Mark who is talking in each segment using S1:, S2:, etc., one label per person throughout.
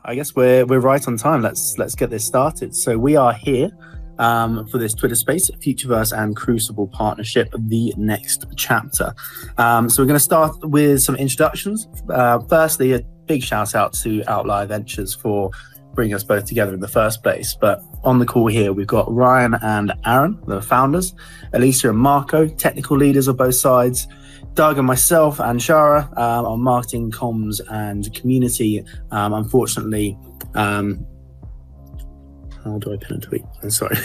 S1: I guess we're right on time. Let's get this started. So we are here for this Twitter Space, Futureverse and Crucible partnership, the next chapter. So we're going to start with some introductions. Firstly, a big shout out to Outlier Ventures for bringing us both together in the first place. But on the call here, we've got Ryan and Aaron, the founders, Alicia and Marco, technical leaders of both sides, Doug and myself and Shara on marketing, comms and community. Unfortunately, how do I pin a tweet? I'm sorry.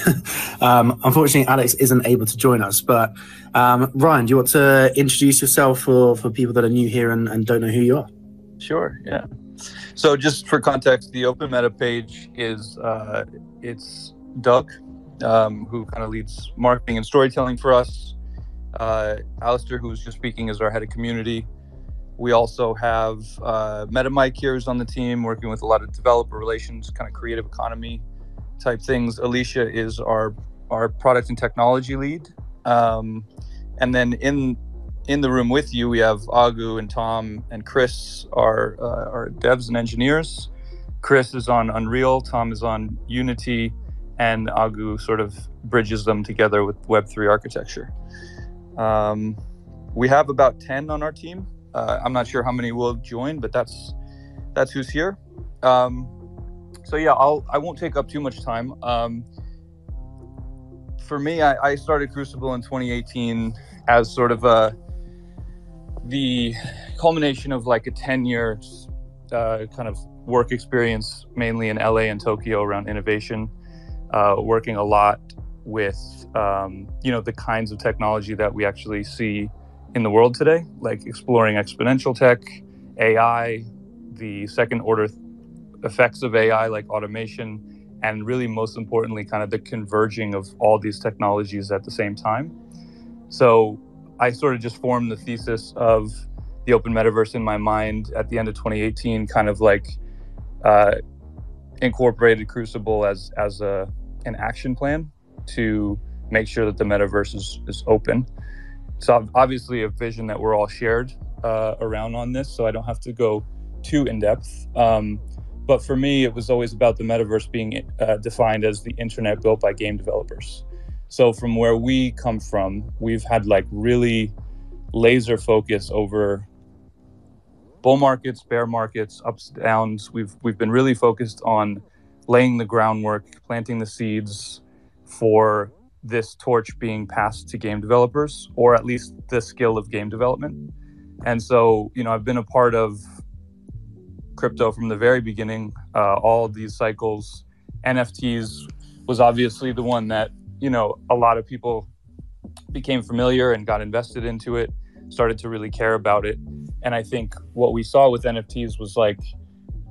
S1: Unfortunately, Alex isn't able to join us. But Ryan, do you want to introduce yourself for people that are new here and don't know who you are?
S2: Sure, yeah. So just for context, the Open Meta page is it's Doug, who kind of leads marketing and storytelling for us. Alistair, who's just speaking, is our head of community. We also have Meta Mike here, who's on the team, working with a lot of developer relations, kind of creative economy type things. Alicia is our product and technology lead. And then in the room with you, we have Agu and Tom and Chris are devs and engineers. Chris is on Unreal, Tom is on Unity, and Agu sort of bridges them together with Web3 architecture. We have about 10 on our team. I'm not sure how many will join, but that's who's here. So yeah, I won't take up too much time. For me, I started Crucible in 2018 as sort of the culmination of like a 10-year kind of work experience, mainly in LA and Tokyo around innovation, working a lot with the kinds of technology that we actually see in the world today, like exploring exponential tech, AI, the second order effects of AI like automation, and really most importantly kind of the converging of all these technologies at the same time. So I sort of just formed the thesis of the open metaverse in my mind at the end of 2018, kind of like incorporated Crucible as an action plan to make sure that the metaverse is open. So obviously a vision that we're all shared around on this, so I don't have to go too in depth. But for me, it was always about the metaverse being defined as the internet built by game developers. So from where we come from, we've had like really laser focus over bull markets, bear markets, ups, downs. We've been really focused on laying the groundwork, planting the seeds for this torch being passed to game developers, or at least the skill of game development. And so, I've been a part of crypto from the very beginning, all of these cycles. NFTs was obviously the one that, a lot of people became familiar and got invested into it, started to really care about it. And I think what we saw with NFTs was like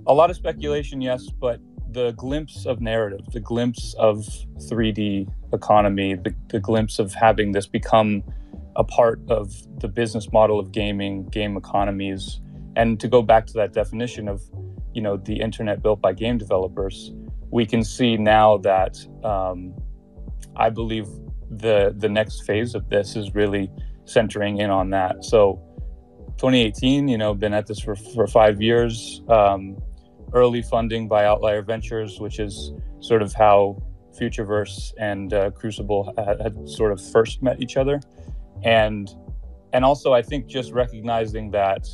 S2: a lot of speculation, yes, but the glimpse of narrative, the glimpse of 3D economy, the glimpse of having this become a part of the business model of gaming, game economies. And to go back to that definition of, the internet built by game developers, we can see now that I believe the next phase of this is really centering in on that. So 2018, been at this for 5 years. Early funding by Outlier Ventures, which is sort of how Futureverse and Crucible had sort of first met each other. And also, I think just recognizing that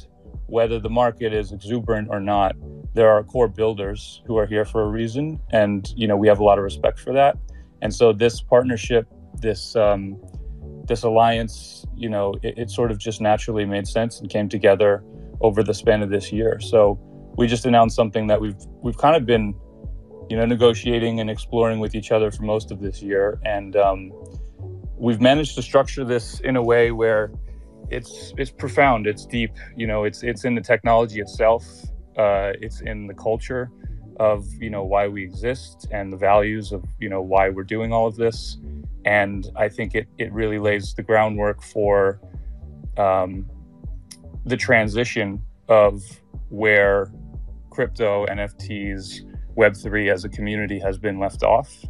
S2: whether the market is exuberant or not, there are core builders who are here for a reason. And, we have a lot of respect for that. And so this partnership, this alliance, it sort of just naturally made sense and came together over the span of this year. So we just announced something that we've kind of been, negotiating and exploring with each other for most of this year. And we've managed to structure this in a way where it's profound, it's deep, it's in the technology itself, it's in the culture of, why we exist and the values of, why we're doing all of this. And I think it really lays the groundwork for the transition of where crypto, NFTs, Web3 as a community has been left off.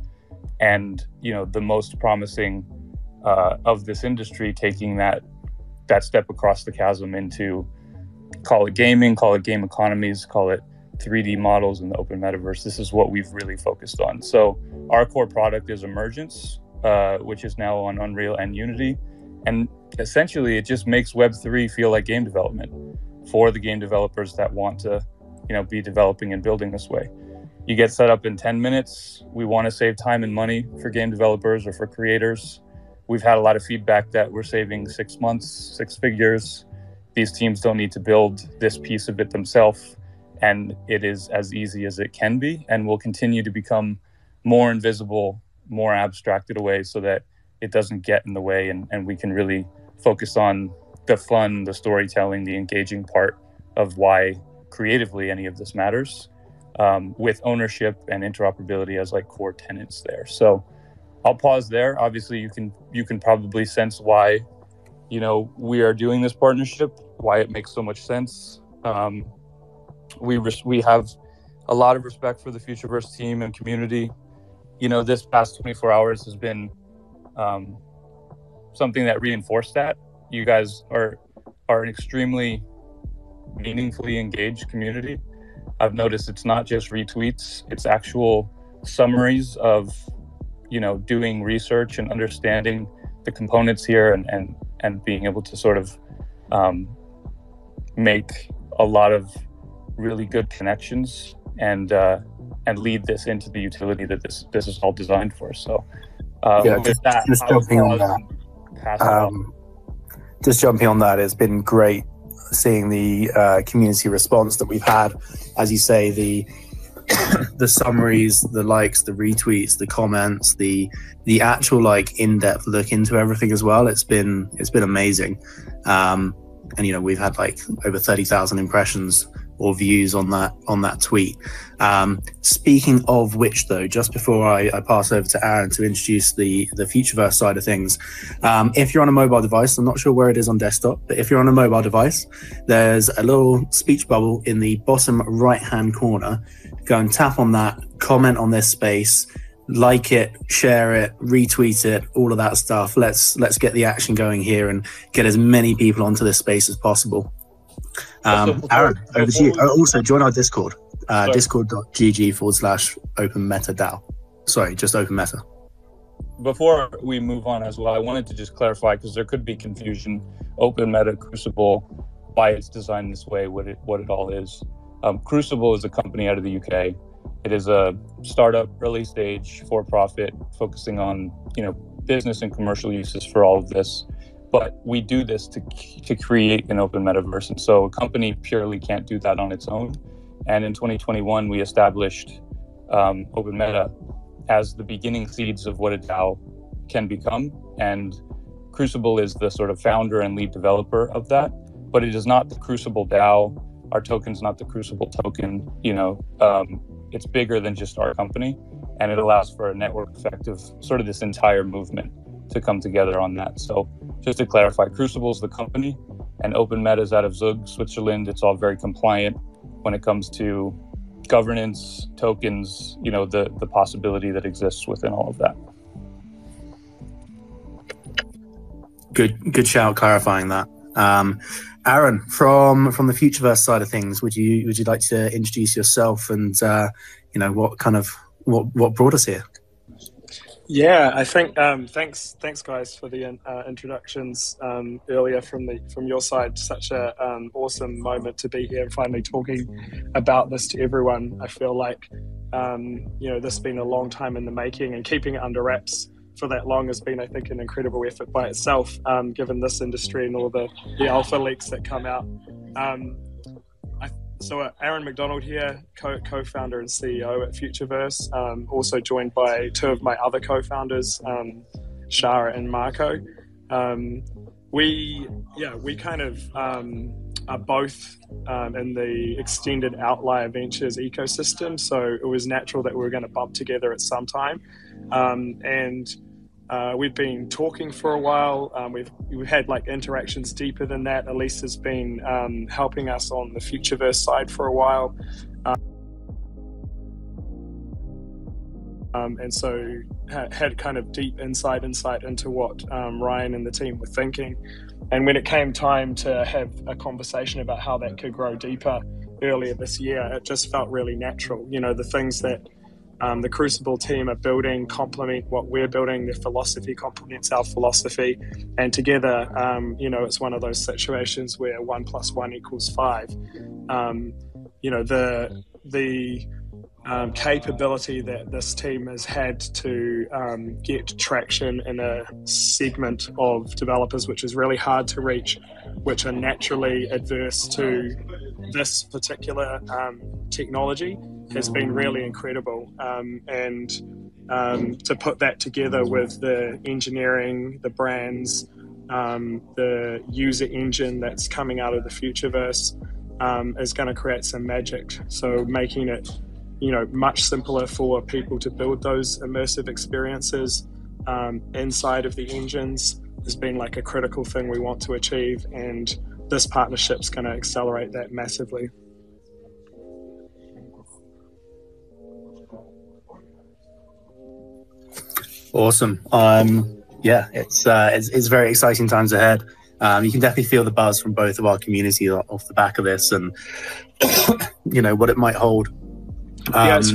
S2: And, the most promising of this industry taking that step across the chasm into, call it gaming, call it game economies, call it 3D models in the open metaverse, this is what we've really focused on. So our core product is Emergence, which is now on Unreal and Unity. And essentially, it just makes Web3 feel like game development for the game developers that want to, be developing and building this way. You get set up in 10 minutes. We want to save time and money for game developers or for creators. We've had a lot of feedback that we're saving 6 months, 6 figures. These teams don't need to build this piece of it themselves. And it is as easy as it can be, and will continue to become more invisible, more abstracted away so that it doesn't get in the way, and we can really focus on the fun, the storytelling, the engaging part of why creatively any of this matters, with ownership and interoperability as like core tenets there. So I'll pause there. Obviously, you can probably sense why, we are doing this partnership, why it makes so much sense. We have a lot of respect for the Futureverse team and community. This past 24 hours has been something that reinforced that. You guys are an extremely meaningfully engaged community. I've noticed it's not just retweets, it's actual summaries of, doing research and understanding the components here and being able to sort of make a lot of really good connections and lead this into the utility that this is all designed for. So with that,
S1: just jumping on that. Just jumping on that, it's been great seeing the community response that we've had. As you say, the summaries, the likes, the retweets, the comments, the actual like in-depth look into everything as well. It's been amazing. And we've had like over 30,000 impressions or views on that tweet. Speaking of which, though, just before I pass over to Aaron to introduce the Futureverse side of things, if you're on a mobile device, I'm not sure where it is on desktop, but if you're on a mobile device, there's a little speech bubble in the bottom right-hand corner. Go and tap on that, comment on this space, like it, share it, retweet it, all of that stuff. Let's get the action going here and get as many people onto this space as possible. Aaron, over to you. Also, join our Discord, discord.gg/openmetadao. Sorry, just open meta.
S2: Before we move on as well, I wanted to just clarify, because there could be confusion. Open Meta, Crucible, why it's designed this way, what it all is. Crucible is a company out of the UK. It is a startup, early stage, for-profit, focusing on business and commercial uses for all of this. But we do this to create an open metaverse. And so a company purely can't do that on its own. And in 2021, we established Open Meta as the beginning seeds of what a DAO can become. And Crucible is the sort of founder and lead developer of that. But it is not the Crucible DAO. Our token's not the Crucible token. It's bigger than just our company. And it allows for a network effect of sort of this entire movement to come together on that. So just to clarify, Crucible is the company, and Open Meta is out of Zug, Switzerland. It's all very compliant when it comes to governance, tokens, the possibility that exists within all of that.
S1: Good shout, clarifying that. Aaron, from the Futureverse side of things, would you like to introduce yourself and what brought us here?
S3: Yeah, I think thanks guys for the introductions earlier from your side. Such a awesome moment to be here and finally talking about this to everyone. I feel like this has been a long time in the making, and keeping it under wraps for that long has been, I think, an incredible effort by itself, given this industry and all the alpha leaks that come out. So Aaron McDonald here, co-founder and CEO at Futureverse, also joined by two of my other co-founders, Shara and Marco. We kind of are both in the extended Outlier Ventures ecosystem, so it was natural that we were going to bump together at some time. We've been talking for a while. We've had like interactions deeper than that. Elise has been helping us on the Futureverse side for a while. And so had kind of deep insight into what Ryan and the team were thinking. And when it came time to have a conversation about how that could grow deeper, earlier this year, it just felt really natural. You know, the things that the Crucible team are building complement what we're building. Their philosophy complements our philosophy, and together, you know, it's one of those situations where 1 + 1 = 5. You know, the capability that this team has had to get traction in a segment of developers which is really hard to reach, which are naturally adverse to this particular technology, has been really incredible. And to put that together with the engineering, the brands, the user engine that's coming out of the Futureverse is going to create some magic. So making it, you know, much simpler for people to build those immersive experiences inside of the engines has been like a critical thing we want to achieve, and this partnership's going to accelerate that massively.
S1: Awesome. Yeah, it's very exciting times ahead. You can definitely feel the buzz from both of our communities off the back of this, and you know what it might hold.
S3: Yeah, it's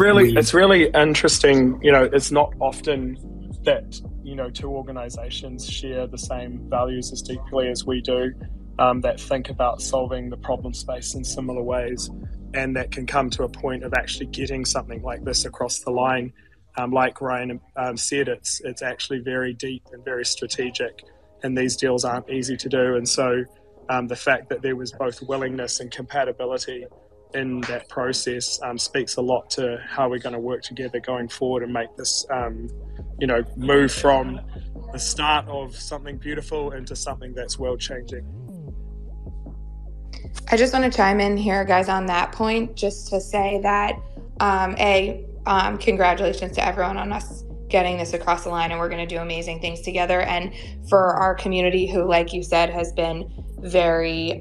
S3: really interesting. You know, it's not often that, you know, two organizations share the same values as deeply as we do, that think about solving the problem space in similar ways, and that can come to a point of actually getting something like this across the line. Like Ryan said, it's actually very deep and very strategic, and these deals aren't easy to do. And so the fact that there was both willingness and compatibility in that process speaks a lot to how we're going to work together going forward and make this, you know, move from the start of something beautiful into something that's world-changing.
S4: I just want to chime in here, guys, on that point, just to say that, congratulations to everyone on us getting this across the line, and we're going to do amazing things together. And for our community who, like you said, has been very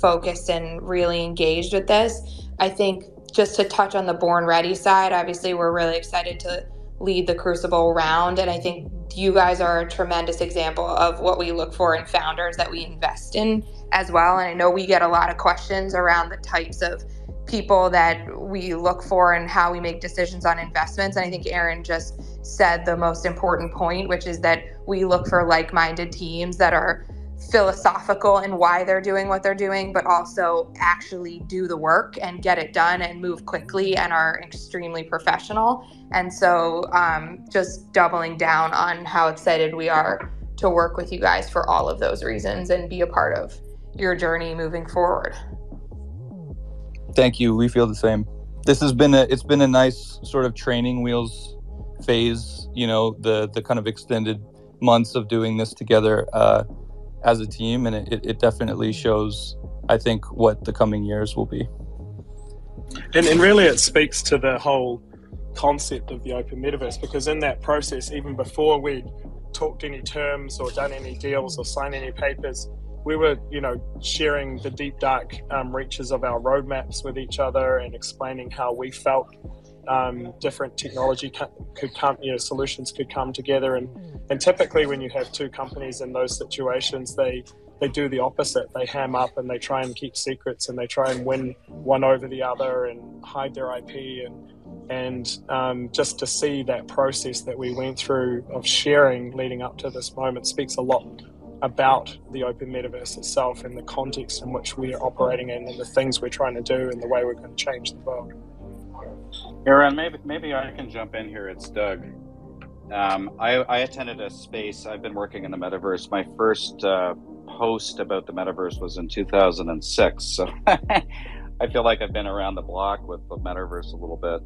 S4: focused and really engaged with this, I think just to touch on the Born Ready side, obviously we're really excited to lead the Crucible round, and I think you guys are a tremendous example of what we look for in founders that we invest in as well. And I know we get a lot of questions around the types of people that we look for and how we make decisions on investments. And I think Aaron just said the most important point, which is that we look for like-minded teams that are philosophical in why they're doing what they're doing, but also actually do the work and get it done and move quickly and are extremely professional. And so just doubling down on how excited we are to work with you guys for all of those reasons and be a part of your journey moving forward.
S2: Thank you. We feel the same. This has been it's been a nice sort of training wheels phase, you know, the kind of extended months of doing this together as a team, and it definitely shows, I think, what the coming years will be.
S3: And really it speaks to the whole concept of the open metaverse, because in that process, even before we'd talked any terms or done any deals or signed any papers, we were, you know, sharing the deep, dark reaches of our roadmaps with each other and explaining how we felt different technology could come, you know, solutions could come together. And typically when you have two companies in those situations, they do the opposite. They ham up and they try and keep secrets and they try and win one over the other and hide their IP. And just to see that process that we went through of sharing leading up to this moment speaks a lot about the open metaverse itself and the context in which we are operating in and the things we're trying to do and the way we're going to change the world.
S5: Aaron, maybe I can jump in here. It's Doug. I attended a space. I've been working in the metaverse. My first post about the metaverse was in 2006. So I feel like I've been around the block with the metaverse a little bit.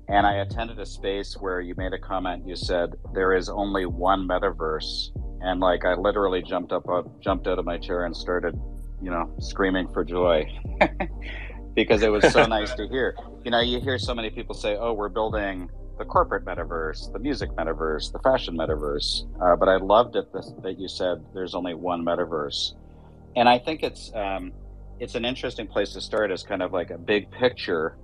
S5: And I attended a space where you made a comment. You said, there is only one metaverse. And like, I literally jumped out of my chair and started, you know, screaming for joy because it was so nice to hear. You know, you hear so many people say, oh, we're building the corporate metaverse, the music metaverse, the fashion metaverse. But I loved it that you said there's only one metaverse. And I think it's an interesting place to start as kind of like a big picture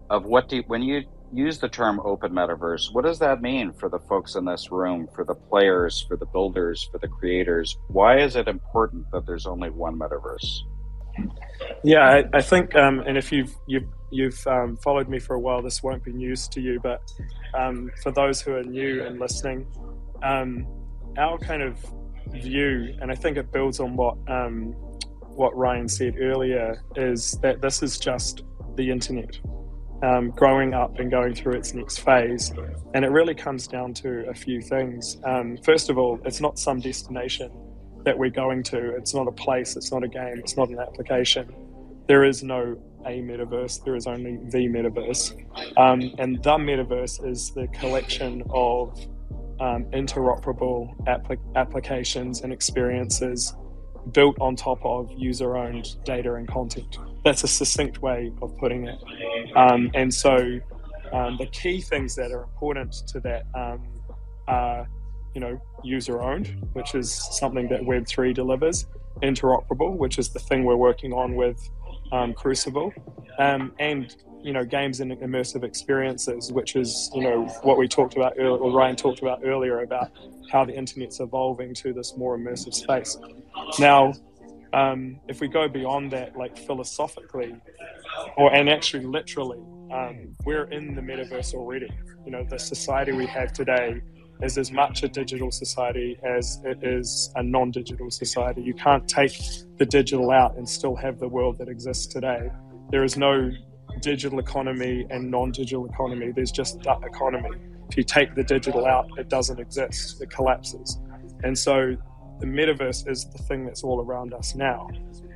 S5: of when you use the term open metaverse, what does that mean for the folks in this room, for the players, for the builders, for the creators? Why is it important that there's only one metaverse?
S3: Yeah, I think, and if you've followed me for a while, this won't be news to you. But for those who are new and listening, our kind of view, and I think it builds on what Ryan said earlier, is that this is just the internet growing up and going through its next phase, and it really comes down to a few things. First of all, it's not some destination that we're going to. It's not a place. It's not a game. It's not an application. There is no a metaverse. There is only the metaverse. And the metaverse is the collection of interoperable applications and experiences built on top of user-owned data and content. That's a succinct way of putting it. And so the key things that are important to that are, user-owned, which is something that Web3 delivers, interoperable, which is the thing we're working on with Crucible, and games and immersive experiences, which is what we talked about earlier, or Ryan talked about earlier, about how the internet's evolving to this more immersive space. Now, if we go beyond that, like philosophically, and actually literally, we're in the metaverse already. The society we have today is as much a digital society as it is a non-digital society. You can't take the digital out and still have the world that exists today. There is no digital economy and non-digital economy. There's just that economy. If you take the digital out, it doesn't exist. It collapses. And so the metaverse is the thing that's all around us now.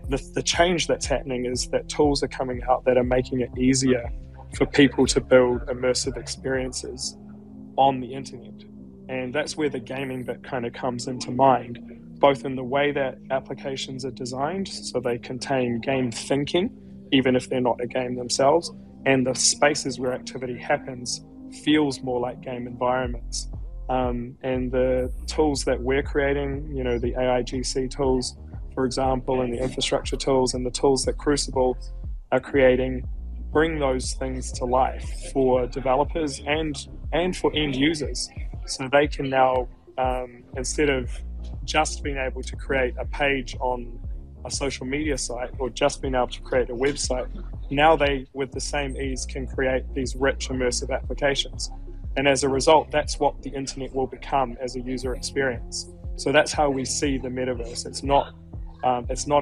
S3: The change that's happening is that tools are coming out that are making it easier for people to build immersive experiences on the internet. And that's where the gaming bit kind of comes into mind, both in the way that applications are designed, so they contain game thinking, even if they're not a game themselves, and the spaces where activity happens feels more like game environments. And the tools that we're creating, the AIGC tools, for example, and the infrastructure tools, and the tools that Crucible are creating, bring those things to life for developers and for end users. So they can now, instead of just being able to create a page on a social media site or just being able to create a website, now they, with the same ease, can create these rich immersive applications. And as a result, that's what the internet will become as a user experience. So that's how we see the metaverse. It's not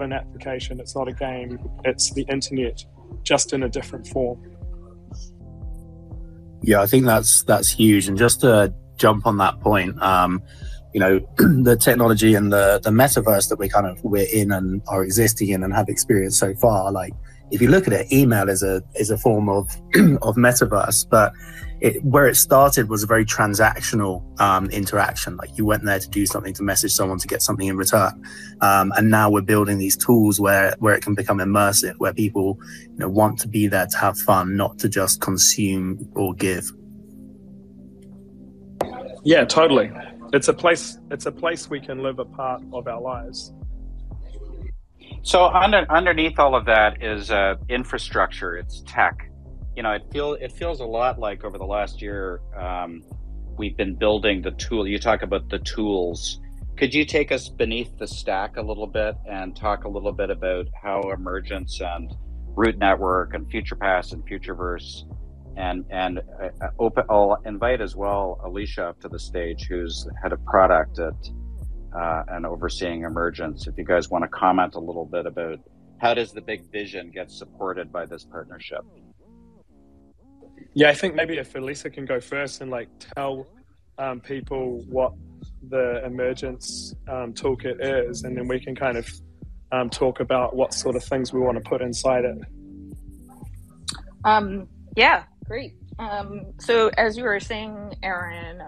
S3: an application, it's not a game, it's the internet, just in a different form.
S1: Yeah, I think that's huge. And just to jump on that point, the technology and the metaverse that we're in and are existing in and have experienced so far, like if you look at it, email is a form of of metaverse, but where it started was a very transactional interaction. Like you went there to do something, to message someone, to get something in return, and now we're building these tools where it can become immersive, where people want to be there to have fun, not to just consume or give.
S3: Yeah, totally. It's a place we can live a part of our lives.
S5: So underneath all of that is infrastructure. It's tech. It feels a lot like over the last year we've been building the tool. You talk about the tools. Could you take us beneath the stack a little bit and talk a little bit about how Emergence and Root Network and FuturePass and Futureverse and I'll invite as well Alicia up to the stage, who's head of product at and overseeing Emergence. If you guys want to comment a little bit about how does the big vision get supported by this partnership?
S3: Yeah, I think maybe if Alicia can go first and tell people what the Emergence toolkit is, and then we can kind of talk about what sort of things we want to put inside it.
S6: Yeah, great. So as you were saying, Aaron,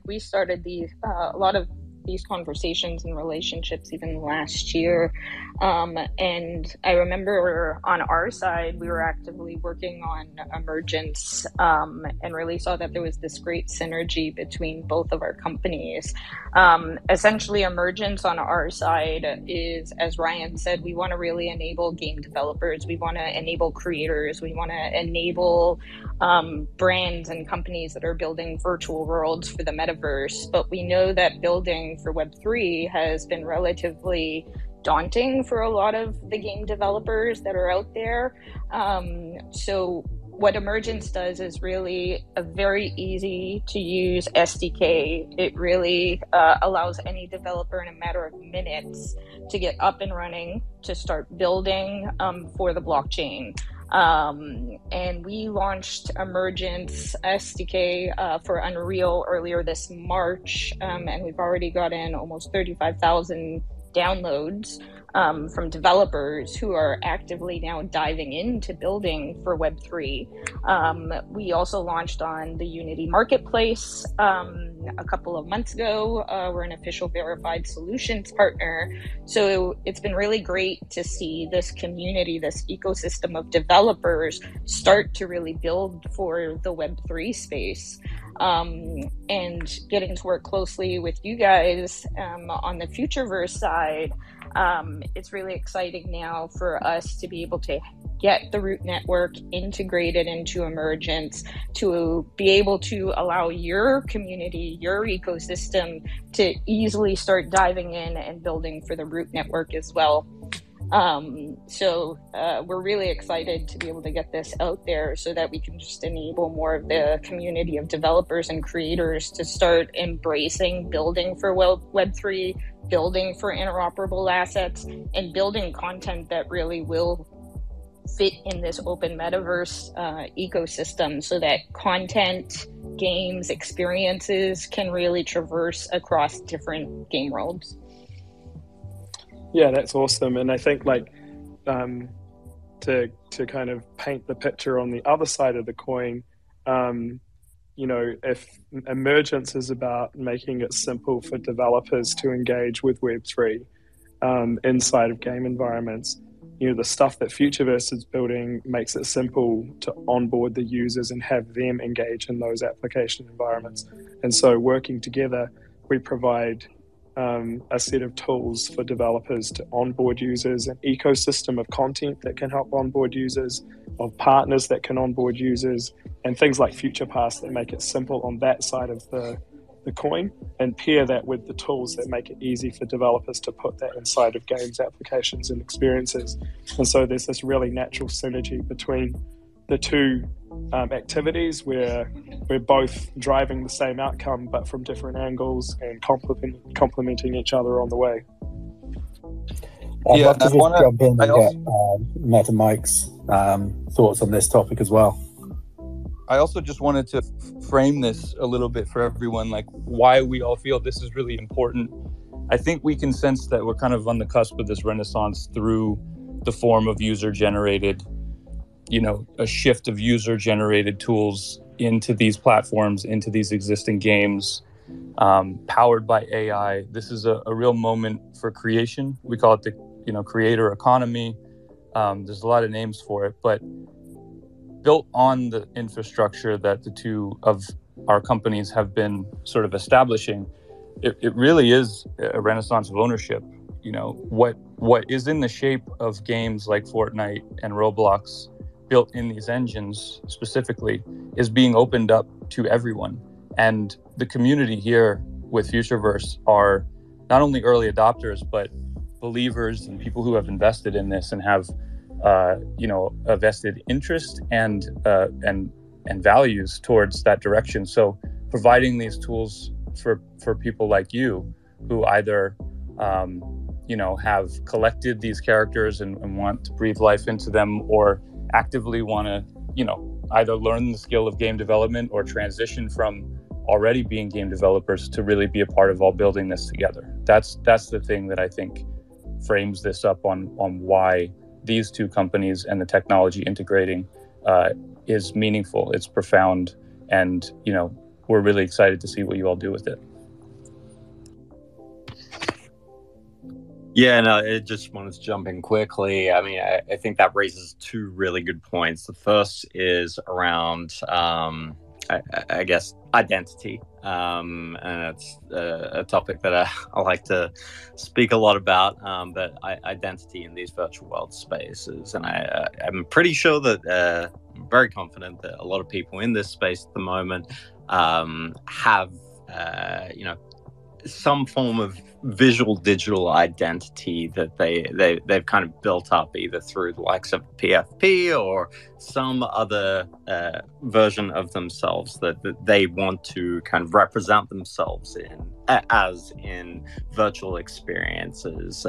S6: we started a lot of these conversations and relationships even last year. And I remember on our side, we were actively working on Emergence and really saw that there was this great synergy between both of our companies. Essentially, Emergence on our side is, as Ryan said, we want to really enable game developers. We want to enable creators. We want to enable brands and companies that are building virtual worlds for the metaverse. But we know that building for Web3 has been relatively daunting for a lot of the game developers that are out there. So what Emergence does is really a very easy to use SDK. It really allows any developer in a matter of minutes to get up and running, to start building for the blockchain. And we launched Emergence SDK for Unreal earlier this March, and we've already gotten almost 35,000 downloads from developers who are actively now diving into building for Web3. We also launched on the Unity Marketplace a couple of months ago. We're an official verified solutions partner. So it's been really great to see this community, this ecosystem of developers start to really build for the Web3 space. And getting to work closely with you guys on the Futureverse side, it's really exciting now for us to be able to get the root network integrated into Emergence, to be able to allow your community, your ecosystem to easily start diving in and building for the root network as well. So we're really excited to be able to get this out there so that we can just enable more of the community of developers and creators to start embracing building for Web3, building for interoperable assets, and building content that really will fit in this open metaverse ecosystem, so that content, games, experiences can really traverse across different game worlds.
S3: Yeah, that's awesome. And I think to kind of paint the picture on the other side of the coin, if Emergence is about making it simple for developers to engage with Web3 inside of game environments, the stuff that Futureverse is building makes it simple to onboard the users and have them engage in those application environments. And so working together, we provide a set of tools for developers to onboard users, an ecosystem of content that can help onboard users, of partners that can onboard users, and things like FuturePass that make it simple on that side of the coin, and pair that with the tools that make it easy for developers to put that inside of games, applications, and experiences. And so there's this really natural synergy between the two activities where we're both driving the same outcome but from different angles and complementing each other on the way.
S1: I'd love to just jump in and get Matt and Mike's thoughts on this topic as well.
S2: I also just wanted to frame this a little bit for everyone, like why we all feel this is really important. I think we can sense that we're kind of on the cusp of this renaissance through the form of user-generated, a shift of user-generated tools into these platforms, into these existing games, powered by AI. This is a real moment for creation. We call it the, creator economy. There's a lot of names for it, but built on the infrastructure that the two of our companies have been sort of establishing, it really is a renaissance of ownership. What is in the shape of games like Fortnite and Roblox, built in these engines specifically, is being opened up to everyone. And the community here with Futureverse are not only early adopters, but believers and people who have invested in this and have a vested interest and values towards that direction. So providing these tools for people like you who either have collected these characters and want to breathe life into them, or actively want to either learn the skill of game development or transition from already being game developers to really be a part of all building this together. That's the thing that I think frames this up on why these two companies and the technology integrating is meaningful. It's profound, and we're really excited to see what you all do with it.
S7: Yeah, no, I just wanted to jump in quickly. I mean, I think that raises two really good points. The first is around, I guess, identity. And it's a topic that I like to speak a lot about, but identity in these virtual world spaces. And I'm pretty sure that, I'm very confident that a lot of people in this space at the moment have, some form of visual digital identity that they've kind of built up either through the likes of PFP or some other version of themselves that they want to kind of represent themselves in virtual experiences,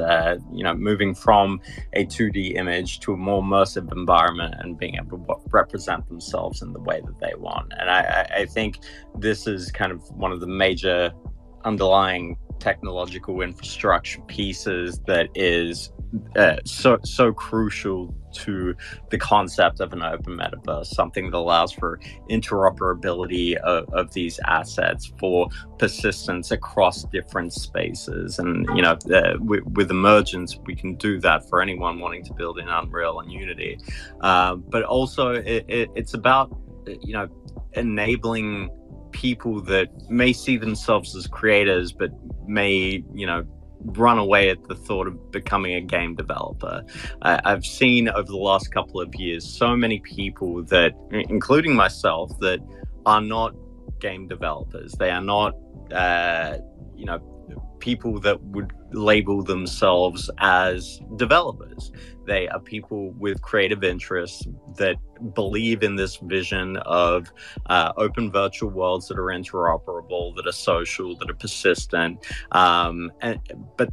S7: moving from a 2D image to a more immersive environment and being able to represent themselves in the way that they want. And I think this is kind of one of the major underlying technological infrastructure pieces that is so crucial to the concept of an open metaverse, something that allows for interoperability of these assets, for persistence across different spaces. And with emergence, we can do that for anyone wanting to build in Unreal and Unity, but also it's about enabling people that may see themselves as creators but may run away at the thought of becoming a game developer. I've seen over the last couple of years so many people that, including myself, that are not game developers. They are not people that would label themselves as developers. They are people with creative interests that believe in this vision of open virtual worlds that are interoperable, that are social, that are persistent. But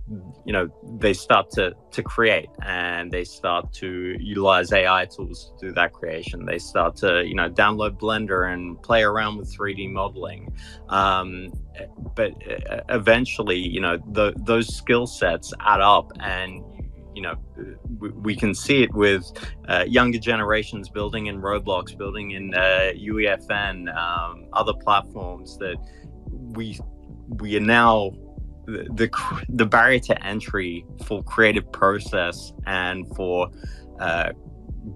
S7: they start to create, and they start to utilize AI tools to do that creation. They start to download Blender and play around with 3D modeling. But eventually, those skill sets add up, and we can see it with younger generations building in Roblox, building in UEFN, other platforms that we are now the barrier to entry for creative process and for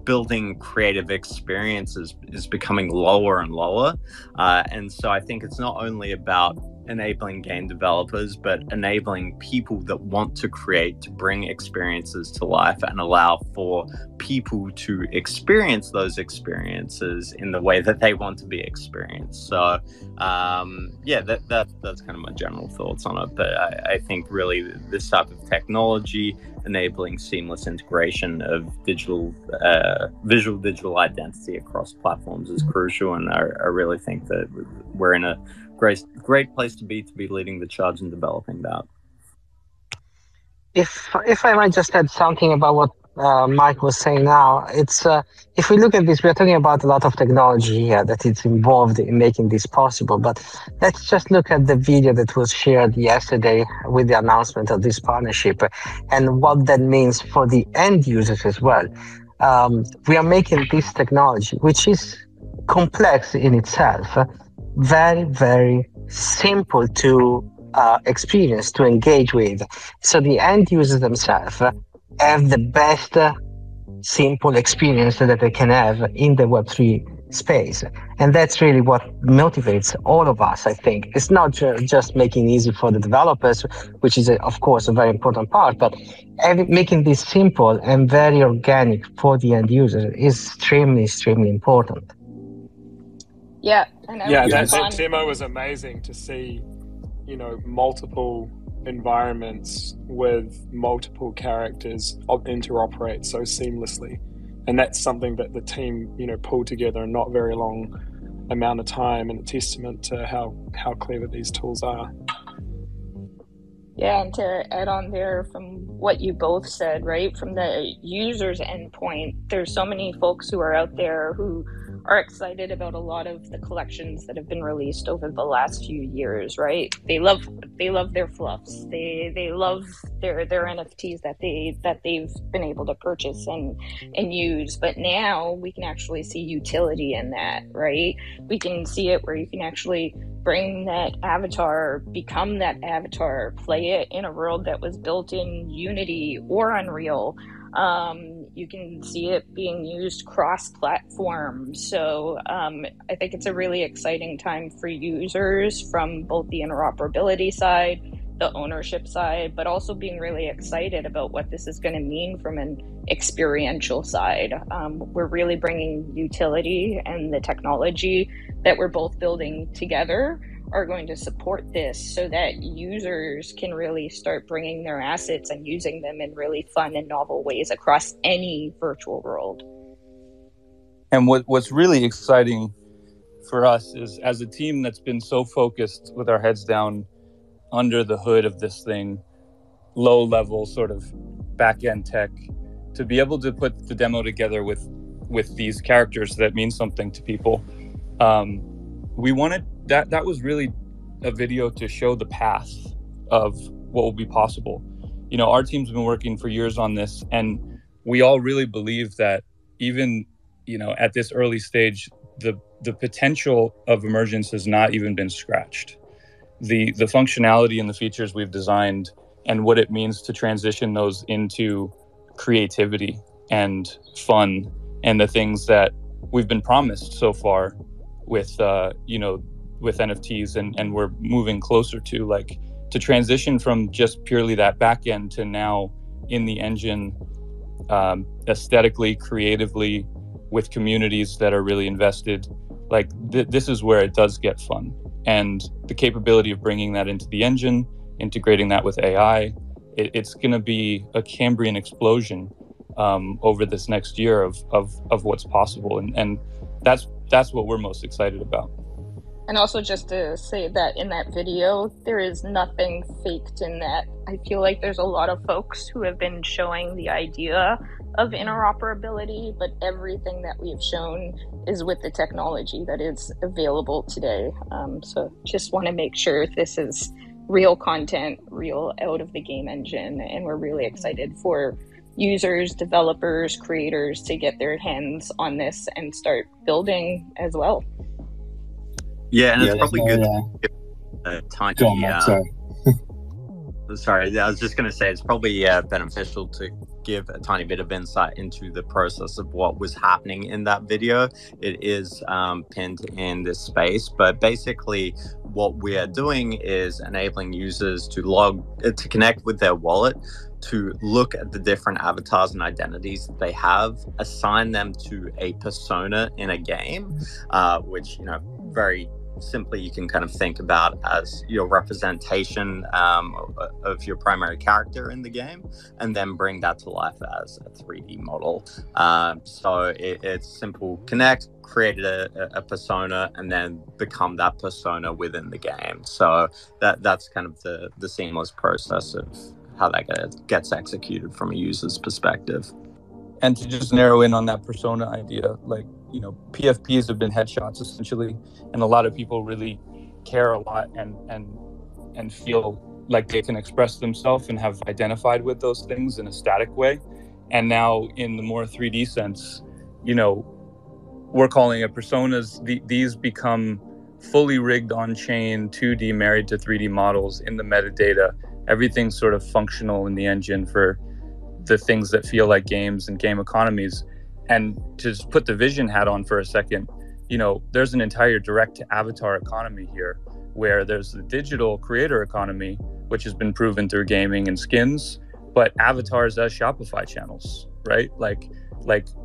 S7: building creative experiences is becoming lower and lower. And so I think it's not only about enabling game developers, but enabling people that want to create to bring experiences to life and allow for people to experience those experiences in the way that they want to be experienced. So that's kind of my general thoughts on it. But I think really this type of technology enabling seamless integration of visual digital identity across platforms is crucial, and I really think that we're in a great place to be leading the charge in developing that.
S8: If I might just add something about what Mike was saying now, it's if we look at this, we're talking about a lot of technology here that is involved in making this possible. But let's just look at the video that was shared yesterday with the announcement of this partnership and what that means for the end users as well. We are making this technology, which is complex in itself, very, very simple to experience, to engage with. So the end users themselves have the best simple experience that they can have in the Web3 space. And that's really what motivates all of us, I think. It's not just making it easy for the developers, which is, of course, a very important part, but making this simple and very organic for the end user is extremely, extremely important.
S6: Yeah, and
S3: that demo was amazing to see, multiple environments with multiple characters interoperate so seamlessly, and that's something that the team, pulled together in not very long amount of time, and a testament to how clever these tools are.
S6: Yeah, and to add on there from what you both said, right, from the user's endpoint, there's so many folks who are out there who are excited about a lot of the collections that have been released over the last few years, right? They love their fluffs. They love their NFTs that they've been able to purchase and use. But now we can actually see utility in that, right? We can see it where you can actually bring that avatar, become that avatar, play it in a world that was built in Unity or Unreal. You can see it being used cross-platform. So I think it's a really exciting time for users from both the interoperability side, the ownership side, but also being really excited about what this is going to mean from an experiential side. We're really bringing utility and the technology that we're both building together are going to support this so that users can really start bringing their assets and using them in really fun and novel ways across any virtual world.
S2: And what's really exciting for us is, as a team that's been so focused with our heads down under the hood of this thing, low level sort of back end tech, to be able to put the demo together with these characters that mean something to people. We wanted that was really a video to show the path of what will be possible. You know, our team's been working for years on this, and we all really believe that even, you know, at this early stage, the potential of emergence has not even been scratched. The functionality and the features we've designed and what it means to transition those into creativity and fun and the things that we've been promised so far with with NFTs and we're moving closer to, like, to transition from just purely that back end to now in the engine, aesthetically, creatively, with communities that are really invested. Like this is where it does get fun, and the capability of bringing that into the engine, integrating that with AI, it's going to be a Cambrian explosion over this next year of what's possible, and that's what we're most excited about.
S6: And also, just to say that in that video, there is nothing faked in that. I feel like there's a lot of folks who have been showing the idea of interoperability, but everything that we've shown is with the technology that is available today. So just want to make sure this is real content, real out of the game engine, and we're really excited for users, developers, creators to get their hands on this and start building as well.
S7: Yeah, and it's probably good to give a tiny... sorry, I was just going to say it's probably beneficial to give a tiny bit of insight into the process of what was happening in that video. It is pinned in this space, but basically what we are doing is enabling users to connect with their wallet, to look at the different avatars and identities that they have, assign them to a persona in a game, which, you know, very simply you can kind of think about as your representation of your primary character in the game, and then bring that to life as a 3D model. So it's simple: connect, create a persona, and then become that persona within the game. So that's kind of the seamless process of how that gets executed from a user's perspective.
S2: And to just narrow in on that persona idea, like, you know, PFPs have been headshots essentially, and a lot of people really care a lot and feel like they can express themselves and have identified with those things in a static way. And now in the more 3D sense, you know, we're calling it personas. These become fully rigged on-chain 2D married to 3D models in the metadata. Everything's sort of functional in the engine for the things that feel like games and game economies. And to just put the vision hat on for a second, you know, there's an entire direct to avatar economy here, where there's the digital creator economy, which has been proven through gaming and skins, but avatars as Shopify channels, right? Like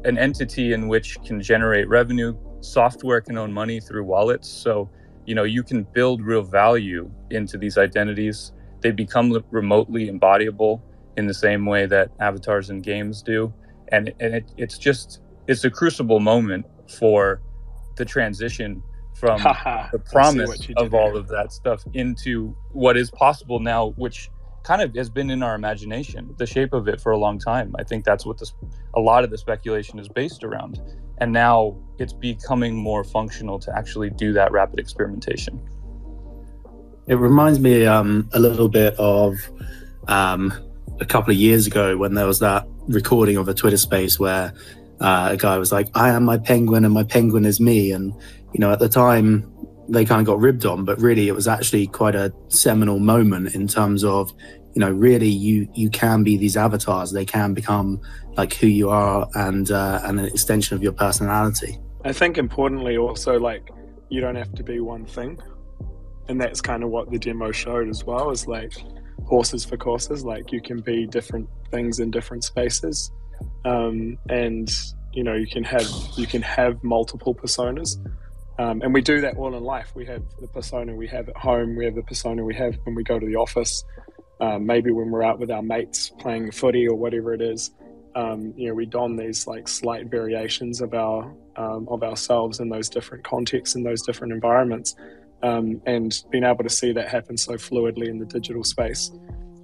S2: an entity in which can generate revenue. Software can own money through wallets. So, you know, you can build real value into these identities. They become remotely embodiable in the same way that avatars in games do. And it's a crucible moment for the transition from the promise of all of that stuff into what is possible now, which kind of has been in our imagination, the shape of it, for a long time. I think that's what a lot of the speculation is based around. And now it's becoming more functional to actually do that rapid experimentation.
S1: It reminds me a little bit of a couple of years ago when there was that recording of a Twitter space where a guy was like, "I am my penguin and my penguin is me." And, you know, at the time they kind of got ribbed on, but really it was actually quite a seminal moment in terms of, you know, really you can be these avatars. They can become like who you are and an extension of your personality.
S3: I think importantly also, like, you don't have to be one thing. And that's kind of what the demo showed as well, is like horses for courses. Like, you can be different things in different spaces. And, you know, you can have multiple personas. And we do that all in life. We have the persona we have at home. We have the persona we have when we go to the office. Maybe when we're out with our mates playing footy or whatever it is. We don these like slight variations of ourselves in those different contexts, in those different environments, and being able to see that happen so fluidly in the digital space,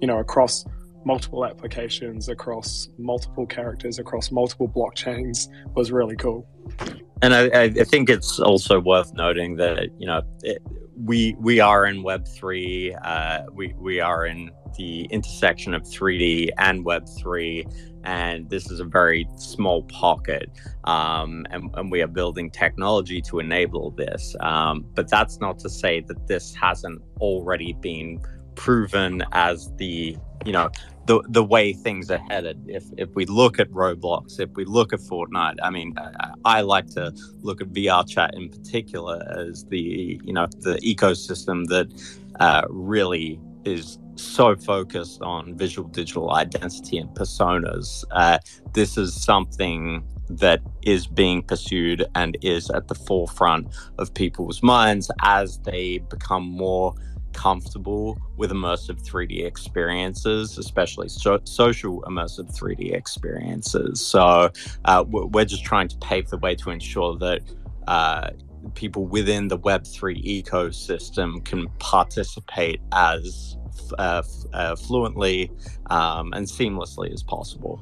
S3: across multiple applications, across multiple characters, across multiple blockchains was really cool.
S7: And I think it's also worth noting that we are in Web3. We are in the intersection of 3D and Web3, and this is a very small pocket. And we are building technology to enable this. But that's not to say that this hasn't already been proven as the way things are headed. If we look at Roblox, if we look at Fortnite, I mean, I like to look at VR chat in particular as the ecosystem that really is so focused on visual digital identity and personas. This is something that is being pursued and is at the forefront of people's minds as they become more comfortable with immersive 3D experiences, especially social immersive 3D experiences. So we're just trying to pave the way to ensure that people within the Web3 ecosystem can participate as fluently and seamlessly as possible.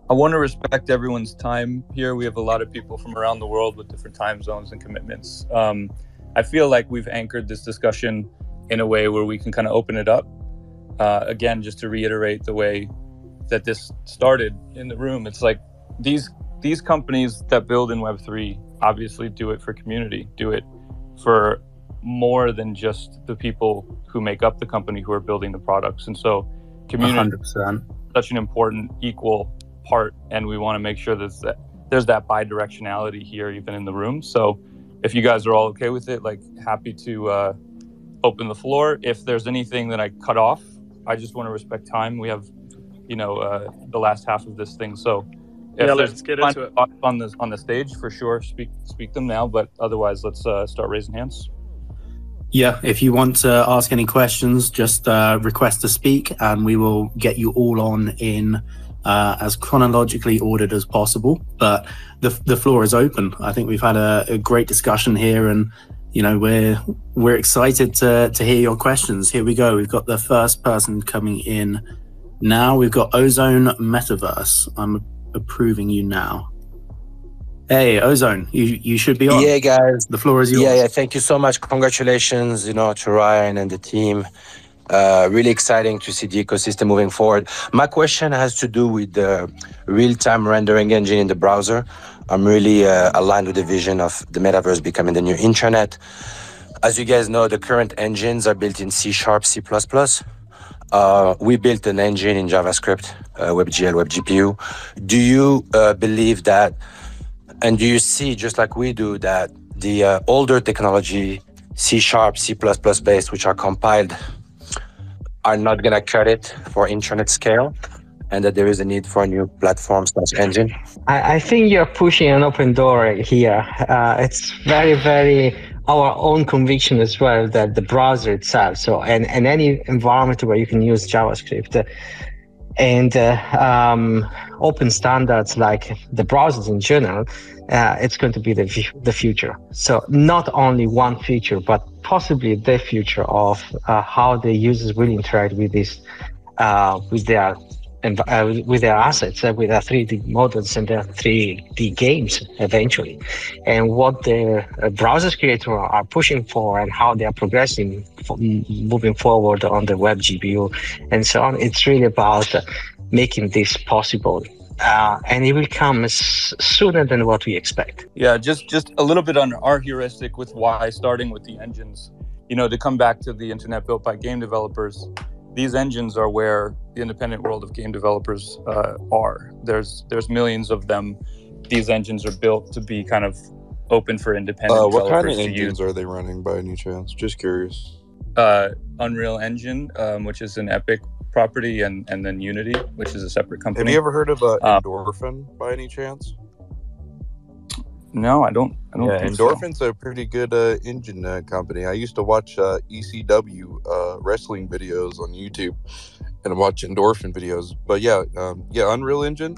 S2: I want to respect everyone's time here. We have a lot of people from around the world with different time zones and commitments. I feel like we've anchored this discussion in a way where we can kind of open it up. Again, just to reiterate the way that this started in the room, it's like these companies that build in Web3 obviously do it for community, do it for more than just the people who make up the company who are building the products. And so community
S1: 100%.
S2: is such an important equal part, and we want to make sure that there's that bi-directionality here even in the room. So if you guys are all okay with it, like, happy to open the floor. If there's anything that I cut off, I just want to respect time. We have the last half of this thing, so if
S3: let's get into it
S2: on the stage, for sure, speak them now, but otherwise let's start raising hands.
S1: Yeah, if you want to ask any questions, just request to speak and we will get you all on in as chronologically ordered as possible. But the floor is open. I think we've had a great discussion here, and we're excited to hear your questions. Here we go. We've got the first person coming in now. We've got Ozone Metaverse. I'm approving you now. Hey, Ozone, you should be on.
S9: Yeah, guys.
S1: The floor is yours.
S9: Yeah. Thank you so much. Congratulations, to Ryan and the team. Really exciting to see the ecosystem moving forward. My question has to do with the real-time rendering engine in the browser. I'm really aligned with the vision of the metaverse becoming the new intranet. As you guys know, the current engines are built in C#, C++. We built an engine in JavaScript, WebGL, WebGPU. Do you believe that, and do you see, just like we do, that the older technology, C#, C++ based, which are compiled, are not going to cut it for intranet scale, and that there is a need for a new platform/engine?
S8: I think you're pushing an open door here. It's very, very our own conviction as well that the browser itself, so and any environment where you can use JavaScript and open standards like the browsers in general, it's going to be the future. So not only one feature, but possibly the future of how the users will interact with this, with their assets, with their 3D models and their 3D games eventually, and what the browsers creators are pushing for and how they are progressing, moving forward on the web GPU and so on. It's really about making this possible. And it will come sooner than what we expect.
S2: Yeah, just a little bit on our heuristic with why starting with the engines. To come back to the internet built by game developers, these engines are where the independent world of game developers are. There's millions of them. These engines are built to be kind of open for independent
S10: what
S2: developers
S10: kind of
S2: to
S10: engines
S2: use.
S10: are they running by any chance? Just curious.
S2: Unreal Engine, which is an Epic property, and then Unity, which is a separate company.
S10: Have you ever heard of Endorphin by any chance?
S2: No, I don't think so.
S10: Endorphin's a pretty good engine company. I used to watch ECW wrestling videos on YouTube and watch Endorphin videos. But Unreal Engine.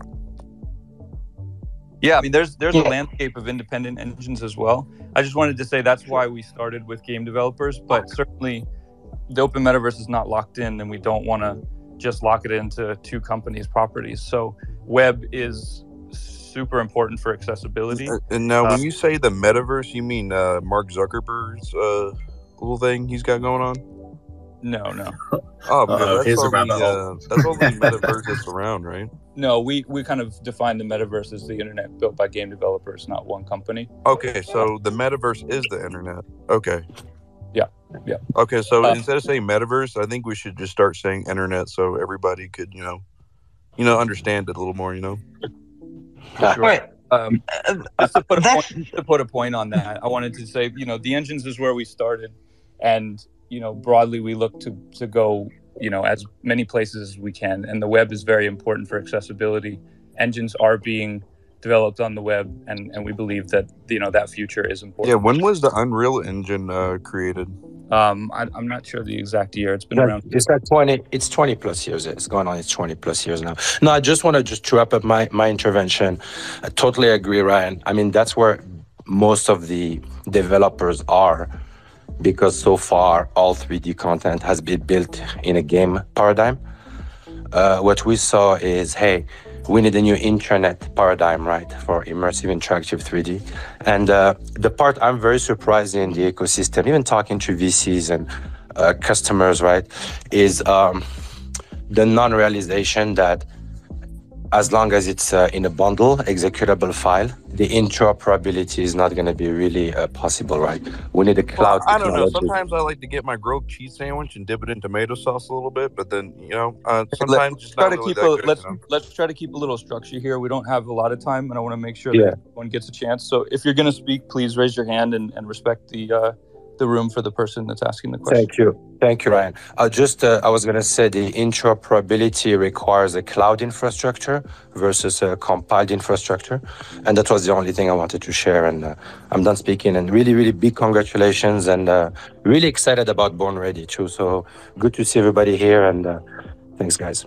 S2: Yeah, I mean, there's a landscape of independent engines as well. I just wanted to say that's why we started with game developers, but certainly the open metaverse is not locked in, and we don't want to just lock it into two companies' properties. So web is super important for accessibility.
S10: And now, when you say the metaverse, you mean Mark Zuckerberg's little thing he's got going on?
S2: No.
S10: Oh, because that's only metaverse that's around, right?
S2: No, we kind of define the metaverse as the internet built by game developers, not one company.
S10: Okay, so the metaverse is the internet. Okay.
S2: Yeah.
S10: Okay, so instead of saying metaverse, I think we should just start saying internet so everybody could, understand it a little more,
S2: Sure. Just to put a point on that, I wanted to say, the engines is where we started, and broadly we look to go, as many places as we can, and the web is very important for accessibility. Engines are being developed on the web, and we believe that that future is important.
S10: Yeah, when was the Unreal Engine created?
S2: I'm not sure the exact year. It's been around.
S9: It's like 20. It's 20 plus years. It's going on. It's 20 plus years now. No, I just want to wrap up my intervention. I totally agree, Ryan. I mean, that's where most of the developers are, because so far all 3D content has been built in a game paradigm. What we saw is, hey, we need a new internet paradigm, right, for immersive interactive 3D. And the part I'm very surprised in the ecosystem, even talking to VCs and customers, right, is the non-realization that as long as it's in a bundle, executable file, the interoperability is not going to be really possible, right? We need a cloud technology.
S10: I don't know. Sometimes I like to get my grilled cheese sandwich and dip it in tomato sauce a little bit, but then, sometimes it's not really that good.
S2: Let's try to keep a little structure here. We don't have a lot of time, and I want to make sure that everyone gets a chance. So if you're going to speak, please raise your hand and respect the room for the person that's asking the question.
S9: Thank you, Ryan. I was going to say the interoperability requires a cloud infrastructure versus a compiled infrastructure. And that was the only thing I wanted to share. And I'm done speaking. And really, really big congratulations. And really excited about Born Ready, too. So good to see everybody here. And thanks, guys.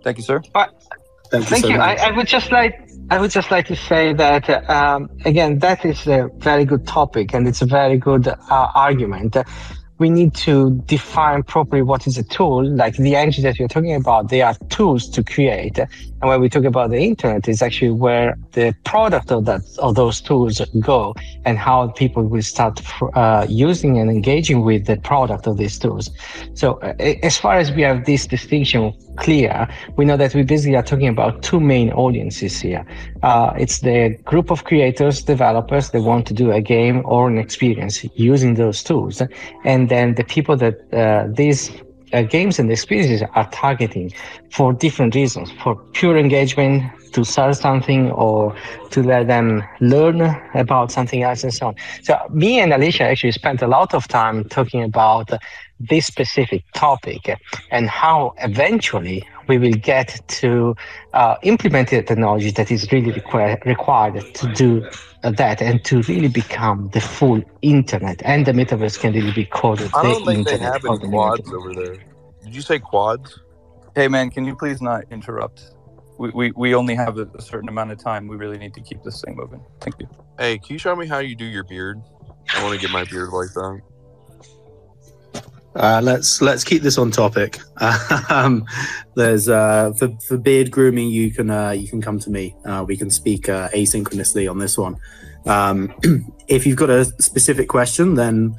S2: Thank you, sir.
S8: Thank you. I would just like to say that again, that is a very good topic, and it's a very good argument. We need to define properly what is a tool. Like the engine that you're talking about, they are tools to create. And when we talk about the internet, it's actually where the product of those tools go, and how people will start using and engaging with the product of these tools. So as far as we have this distinction clear, we know that we basically are talking about two main audiences here. It's the group of creators, developers that want to do a game or an experience using those tools, and then the people that these games and experiences are targeting for different reasons, for pure engagement, to sell something, or to let them learn about something else, and so on. So me and Alicia actually spent a lot of time talking about this specific topic and how eventually we will get to implement the technology that is really required to do that, and to really become the full internet. And the metaverse can really be called the internet.
S10: I don't think they have any quads over there. Did you say quads?
S2: Hey, man, can you please not interrupt? We only have a certain amount of time. We really need to keep this thing moving. Thank you.
S10: Hey, can you show me how you do your beard? I want to get my beard like that.
S1: Let's keep this on topic. There's for beard grooming, you can come to me. We can speak asynchronously on this one. If you've got a specific question, then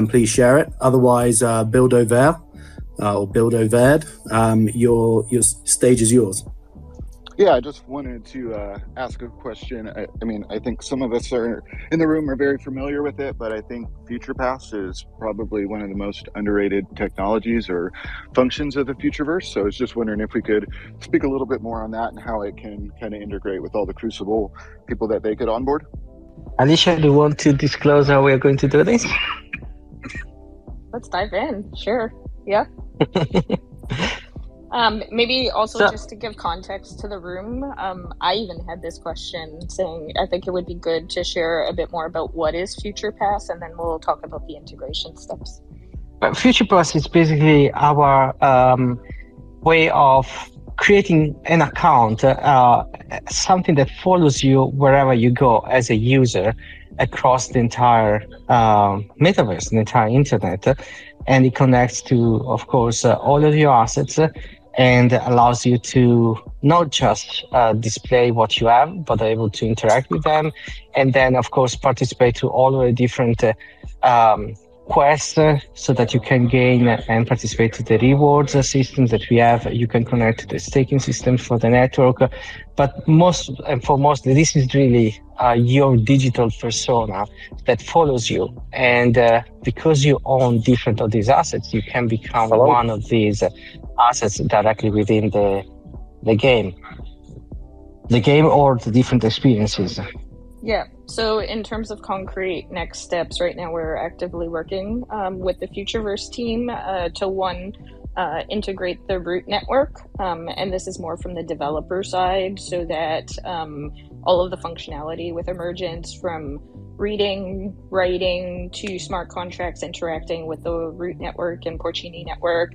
S1: please share it. Otherwise, Build-O-Ver or Build-O-Verd, your stage is yours.
S11: Yeah, I just wanted to ask a question. I mean, I think some of us are in the room are very familiar with it, but I think Futureverse is probably one of the most underrated technologies or functions of the Futureverse. So I was just wondering if we could speak a little bit more on that and how it can kind of integrate with all the Crucible people that they could onboard.
S8: Alicia, do you want to disclose how we're going to do this?
S6: Let's dive in. Sure. Yeah. Maybe also
S8: So,
S6: just to give context to the room, I even had this question saying I think it would be good to share a bit more about what is FuturePass, and then we'll talk about the integration steps.
S8: FuturePass is basically our way of creating an account, something that follows you wherever you go as a user across the entire metaverse, the entire internet. And it connects to, of course, all of your assets and allows you to not just display what you have, but able to interact with them. And then, of course, participate to all of the different quests so that you can gain and participate to the rewards systems that we have. You can connect to the staking system for the network, but most and foremost, this is really your digital persona that follows you. And because you own different of these assets, you can become one of these assets directly within the game or the different experiences.
S6: Yeah, so in terms of concrete next steps, right now we're actively working with the Futureverse team to integrate the root network. And this is more from the developer side, so that all of the functionality with Emergence, from reading, writing, to smart contracts interacting with the root network and Porcini network,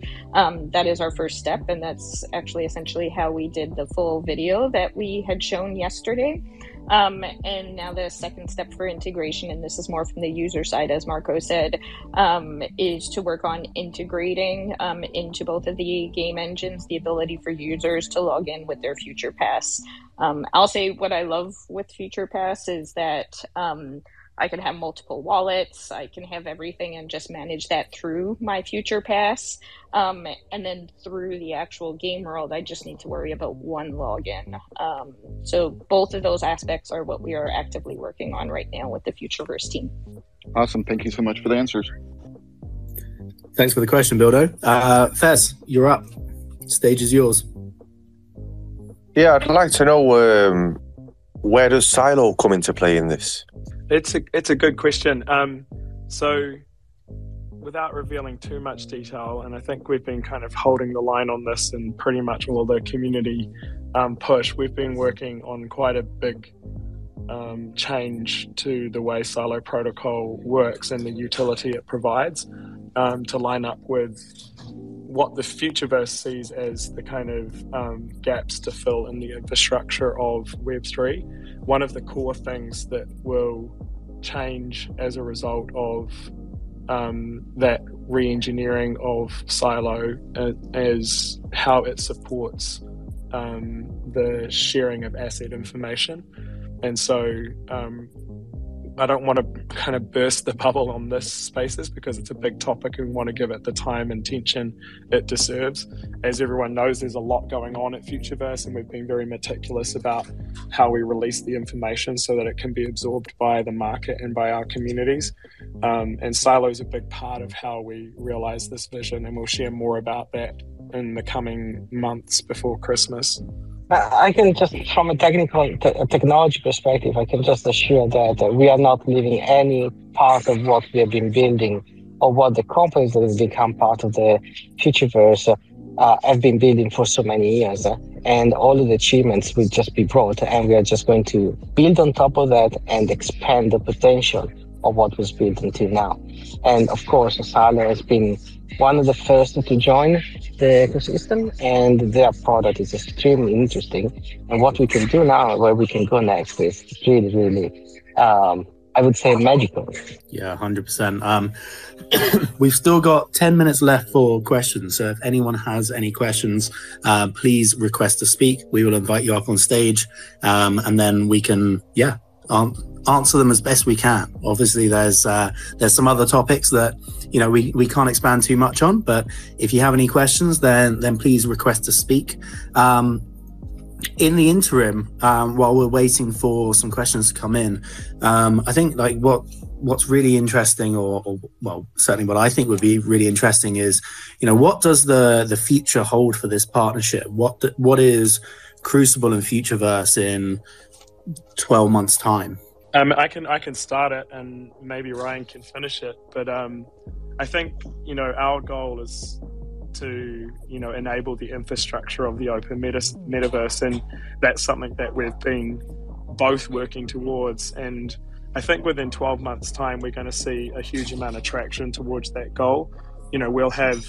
S6: that is our first step. And that's actually essentially how we did the full video that we had shown yesterday. And now the second step for integration, and this is more from the user side, as Marco said, is to work on integrating into both of the game engines the ability for users to log in with their FuturePass. I'll say what I love with FuturePass is that I can have multiple wallets, I can have everything and just manage that through my FuturePass. And then through the actual game world, I just need to worry about one login. So both of those aspects are what we are actively working on right now with the Futureverse team.
S11: Awesome. Thank you so much for the answers.
S1: Thanks for the question, Bildo. Fez, you're up. Stage is yours.
S9: Yeah, I'd like to know where does Silo come into play in this?
S3: It's a good question. So without revealing too much detail, and I think we've been kind of holding the line on this and pretty much all the community push, we've been working on quite a big change to the way Silo protocol works and the utility it provides to line up with what the Futureverse sees as the kind of gaps to fill in the infrastructure of Web3. One of the core things that will change as a result of that re-engineering of Silo is how it supports the sharing of asset information. And so I don't want to kind of burst the bubble on this spaces because it's a big topic and we want to give it the time and attention it deserves. As everyone knows, there's a lot going on at Futureverse, and we've been very meticulous about how we release the information so that it can be absorbed by the market and by our communities. And Silo is a big part of how we realize this vision, and we'll share more about that in the coming months before Christmas.
S8: I can just, from a technology perspective, I can just assure that we are not leaving any part of what we have been building or what the companies that have become part of the Futureverse have been building for so many years. And all of the achievements will just be brought, and we are just going to build on top of that and expand the potential of what was built until now. And of course, Silo has been one of the first to join the ecosystem, and their product is extremely interesting. And what we can do now, where we can go next, is really, really, I would say, magical.
S1: Yeah, 100%. We've still got 10 minutes left for questions. So if anyone has any questions, please request to speak. We will invite you up on stage, and then we can, answer them as best we can. Obviously, there's some other topics that we can't expand too much on, but if you have any questions, then please request to speak. In the interim, while we're waiting for some questions to come in, I think what's really interesting, or certainly what I think would be really interesting is, what does the future hold for this partnership? What is Crucible and Futureverse in 12 months' time?
S3: I can start it, and maybe Ryan can finish it. But I think our goal is to enable the infrastructure of the open metaverse, and that's something that we've been both working towards. And I think within 12 months' time, we're going to see a huge amount of traction towards that goal. We'll have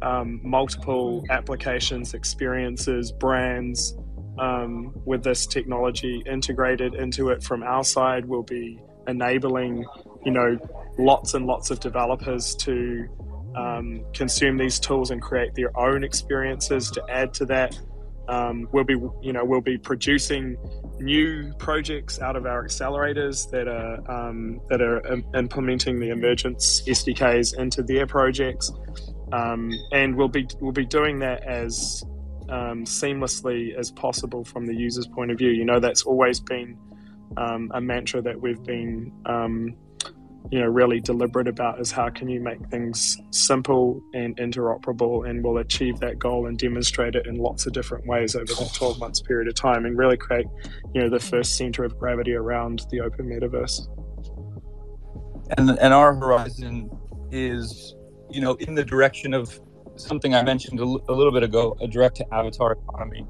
S3: multiple applications, experiences, brands with this technology integrated into it from our side. We'll be enabling, lots and lots of developers to consume these tools and create their own experiences to add to that. We'll be producing new projects out of our accelerators that are implementing the Emergence SDKs into their projects, and we'll be doing that as seamlessly as possible from the user's point of view. That's always been a mantra that we've been really deliberate about, is how can you make things simple and interoperable, and we'll achieve that goal and demonstrate it in lots of different ways over that 12 months period of time, and really create the first center of gravity around the open metaverse.
S2: And our horizon is in the direction of something I mentioned a little bit ago, a direct to avatar economy.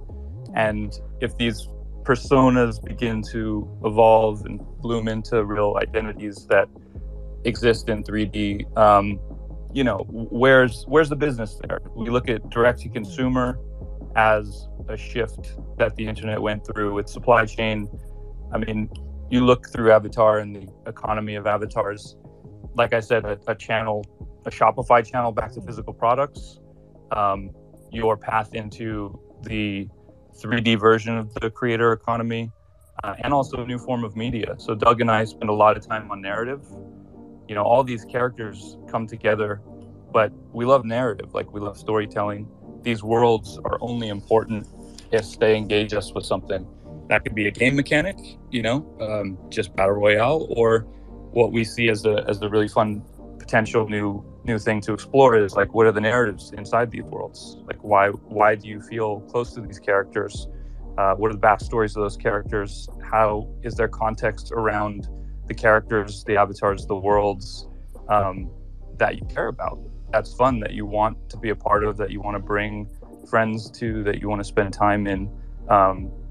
S2: And if these personas begin to evolve and bloom into real identities that exist in 3D, where's the business there? We look at direct to consumer as a shift that the internet went through with supply chain. I mean, you look through Avatar and the economy of avatars, like I said, a Shopify channel back to physical products, your path into the 3D version of the creator economy, and also a new form of media. So Doug and I spend a lot of time on narrative. All these characters come together, but we love narrative, like we love storytelling. These worlds are only important if they engage us with something. That could be a game mechanic, just battle royale, or what we see as a really fun potential new thing to explore is like, what are the narratives inside these worlds? Like, why do you feel close to these characters? What are the backstories of those characters? How is their context around the characters, the avatars, the worlds that you care about? That's fun, that you want to be a part of, that you want to bring friends to, that you want to spend time in.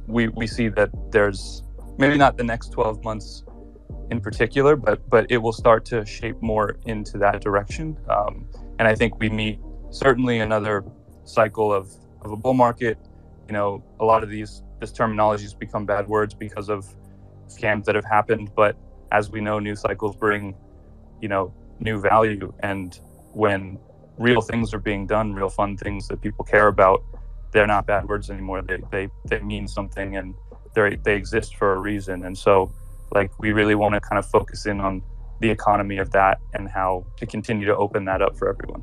S2: We see that there's maybe not the next 12 months in particular, but it will start to shape more into that direction. And I think we meet certainly another cycle of a bull market. A lot of this terminology has become bad words because of scams that have happened, but as we know, new cycles bring, new value. And when real things are being done, real fun things that people care about, they're not bad words anymore. They mean something, and they exist for a reason. And so, we really want to kind of focus in on the economy of that and how to continue to open that up for everyone.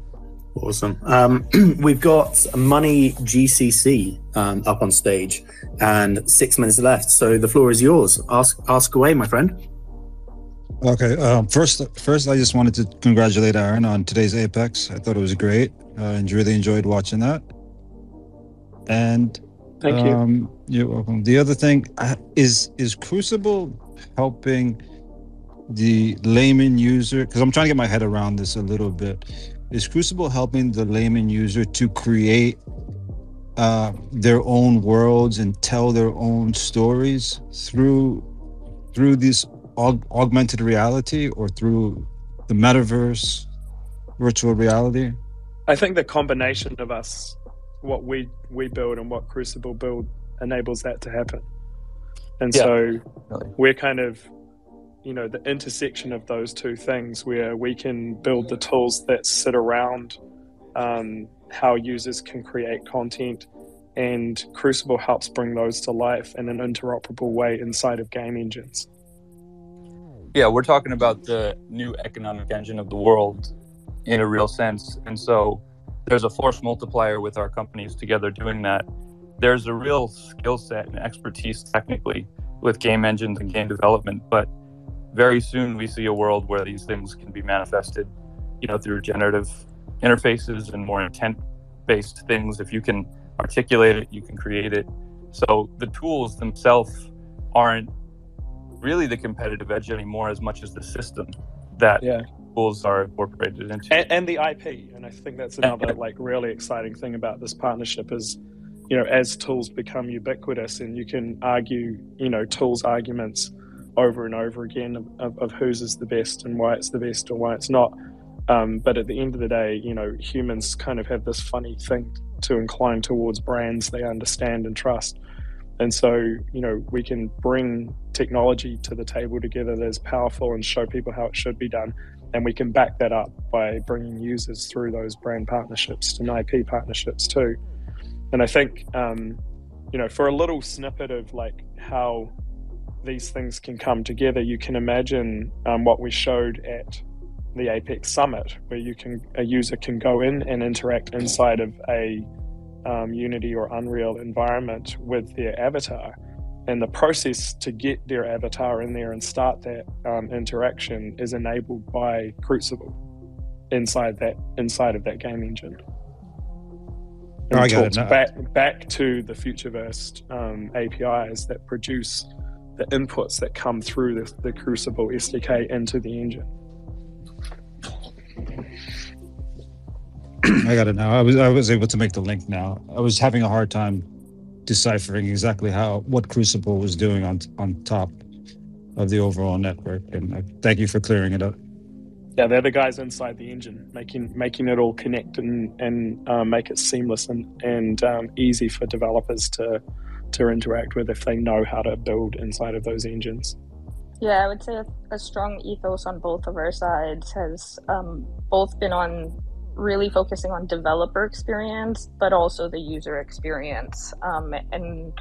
S1: Awesome. We've got Money GCC up on stage, and 6 minutes left. So the floor is yours. Ask away, my friend.
S12: Okay. First, I just wanted to congratulate Aaron on today's Apex. I thought it was great. And really enjoyed watching that. And
S3: thank you.
S12: You're welcome. The other thing is Crucible helping the layman user? Because I'm trying to get my head around this a little bit. Is Crucible helping the layman user to create their own worlds and tell their own stories through this augmented reality, or through the metaverse, virtual reality?
S3: I think the combination of us, what we build and what Crucible build, enables that to happen. And so we're kind of, the intersection of those two things, where we can build the tools that sit around how users can create content, and Crucible helps bring those to life in an interoperable way inside of game engines.
S2: Yeah, we're talking about the new economic engine of the world in a real sense. And so there's a force multiplier with our companies together doing that. There's a real skill set and expertise technically with game engines and game development, but very soon we see a world where these things can be manifested, through generative interfaces and more intent-based things. If you can articulate it, you can create it. So the tools themselves aren't really the competitive edge anymore, as much as the system that tools are incorporated into it.
S3: And the IP. And I think that's another like really exciting thing about this partnership is, you know, as tools become ubiquitous and you can argue, you know, tools arguments over and over again of whose is the best and why it's the best or why it's not. But at the end of the day, you know, humans kind of have this funny thing to incline towards brands they understand and trust. And so, you know, we can bring technology to the table together that's powerful and show people how it should be done. And we can back that up by bringing users through those brand partnerships and IP partnerships too. And I think, you know, for a little snippet of like how these things can come together, you can imagine what we showed at the Apex Summit, where a user can go in and interact inside of a Unity or Unreal environment with their avatar, and the process to get their avatar in there and start that interaction is enabled by Crucible inside of that game engine. And
S12: I got it now.
S3: Back to the Futureverse APIs that produce the inputs that come through the Crucible SDK into the engine.
S12: I got it now. I was able to make the link now. I was having a hard time deciphering exactly what Crucible was doing on top of the overall network, and thank you for clearing it up.
S3: Yeah, they're the guys inside the engine, making it all connect and make it seamless and easy for developers to interact with if they know how to build inside of those engines.
S6: Yeah, I would say a strong ethos on both of our sides has both been on really focusing on developer experience, but also the user experience. And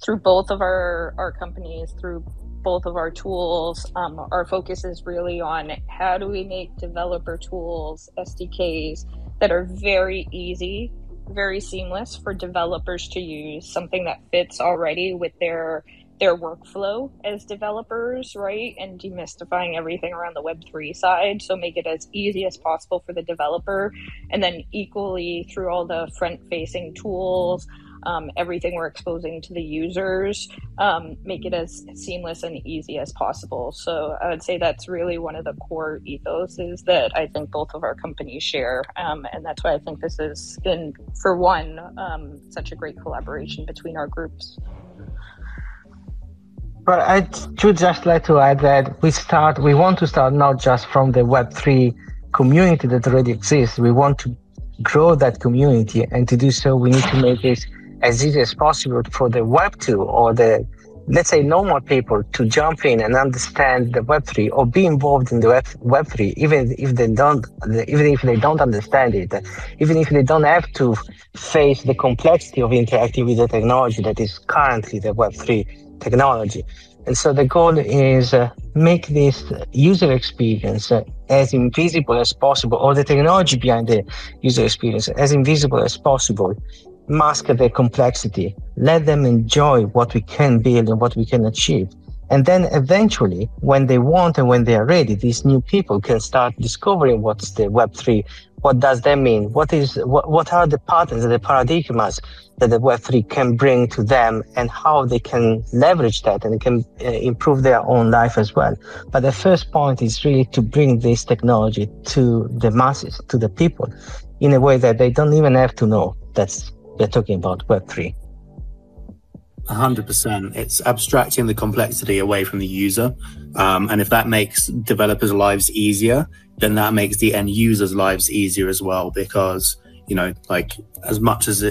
S6: through both of our companies, through both of our tools, our focus is really on how do we make developer tools, SDKs, that are very easy, very seamless for developers to use, something that fits already with their workflow as developers, right? And demystifying everything around the Web3 side. So make it as easy as possible for the developer. And then equally through all the front-facing tools, everything we're exposing to the users, make it as seamless and easy as possible. So I would say that's really one of the core ethoses that I think both of our companies share. And that's why I think this is, for one, such a great collaboration between our groups.
S8: But I would just like to add that we want to start not just from the Web3 community that already exists. We want to grow that community, and to do so, we need to make it as easy as possible for the Web2 or the, let's say, normal people to jump in and understand the Web3 or be involved in the Web3, even if they don't understand it, even if they don't have to face the complexity of interacting with the technology that is currently the Web3 technology. And so the goal is make this user experience as invisible as possible, or the technology behind the user experience as invisible as possible, mask the complexity, let them enjoy what we can build and what we can achieve. And then eventually, when they want and when they are ready, these new people can start discovering what's the Web3, what does that mean, what are the patterns and the paradigms that the Web3 can bring to them, and how they can leverage that and can improve their own life as well. But the first point is really to bring this technology to the masses, to the people, in a way that they don't even have to know that they're talking about Web3.
S1: 100%. It's abstracting the complexity away from the user. And if that makes developers' lives easier, then that makes the end users' lives easier as well, because, you know, like as much as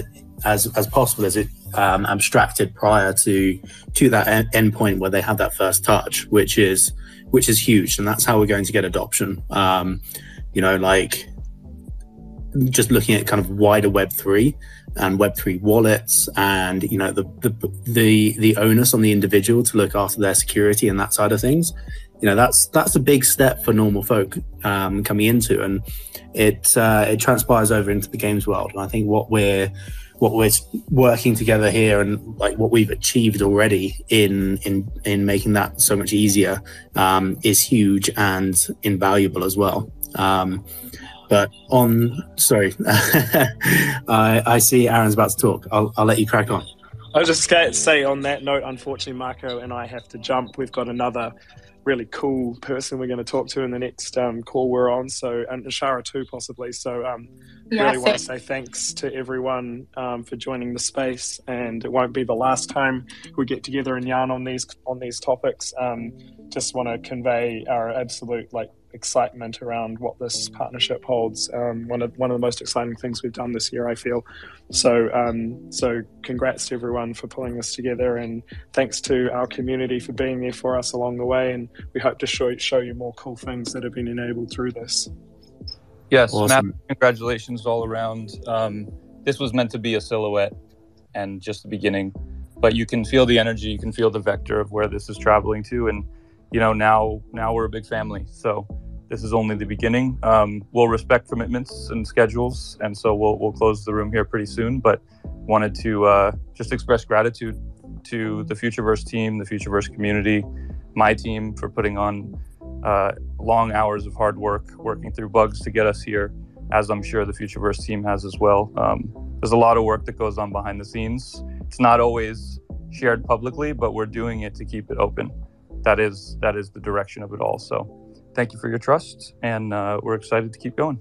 S1: possible as it abstracted prior to that endpoint where they have that first touch, which is huge. And that's how we're going to get adoption. You know, like just looking at kind of wider Web3 and Web3 wallets, and, you know, the onus on the individual to look after their security and that side of things, you know, that's a big step for normal folk coming into, and it transpires over into the games world. And I think what we're working together here, and like what we've achieved already in making that so much easier, is huge and invaluable as well. But sorry, I see Aaron's about to talk. I'll let you crack on.
S3: I was just going to say on that note, unfortunately, Marco and I have to jump. We've got another really cool person we're going to talk to in the next call we're on. So, and Shara too, possibly. So, really want to say thanks to everyone for joining the space, and it won't be the last time we get together and yarn on these topics. Just want to convey our absolute excitement around what this partnership holds. One of the most exciting things we've done this year, I feel. So congrats to everyone for pulling this together, and thanks to our community for being there for us along the way. And we hope to show you more cool things that have been enabled through this.
S2: Yes,
S1: awesome.
S2: Matt, congratulations all around. This was meant to be a silhouette and just the beginning, but you can feel the energy, you can feel the vector of where this is traveling to, and now we're a big family. So this is only the beginning. We'll respect commitments and schedules, and so we'll close the room here pretty soon. But wanted to just express gratitude to the Futureverse team, the Futureverse community, my team for putting on long hours of hard work, working through bugs to get us here, as I'm sure the Futureverse team has as well. There's a lot of work that goes on behind the scenes. It's not always shared publicly, but we're doing it to keep it open. That is the direction of it all. So thank you for your trust, and we're excited to keep going.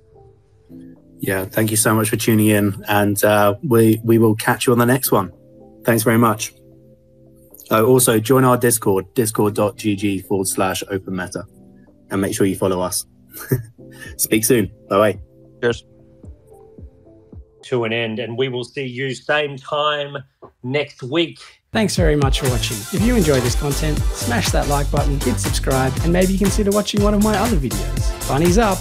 S1: Yeah, thank you so much for tuning in, and we will catch you on the next one. Thanks very much. Also, join our Discord, discord.gg/openmeta, and make sure you follow us. Speak soon. Bye-bye.
S2: Cheers.
S13: To an end, and we will see you same time next week.
S14: Thanks very much for watching. If you enjoy this content, smash that like button, hit subscribe, and maybe consider watching one of my other videos. Bunnies up!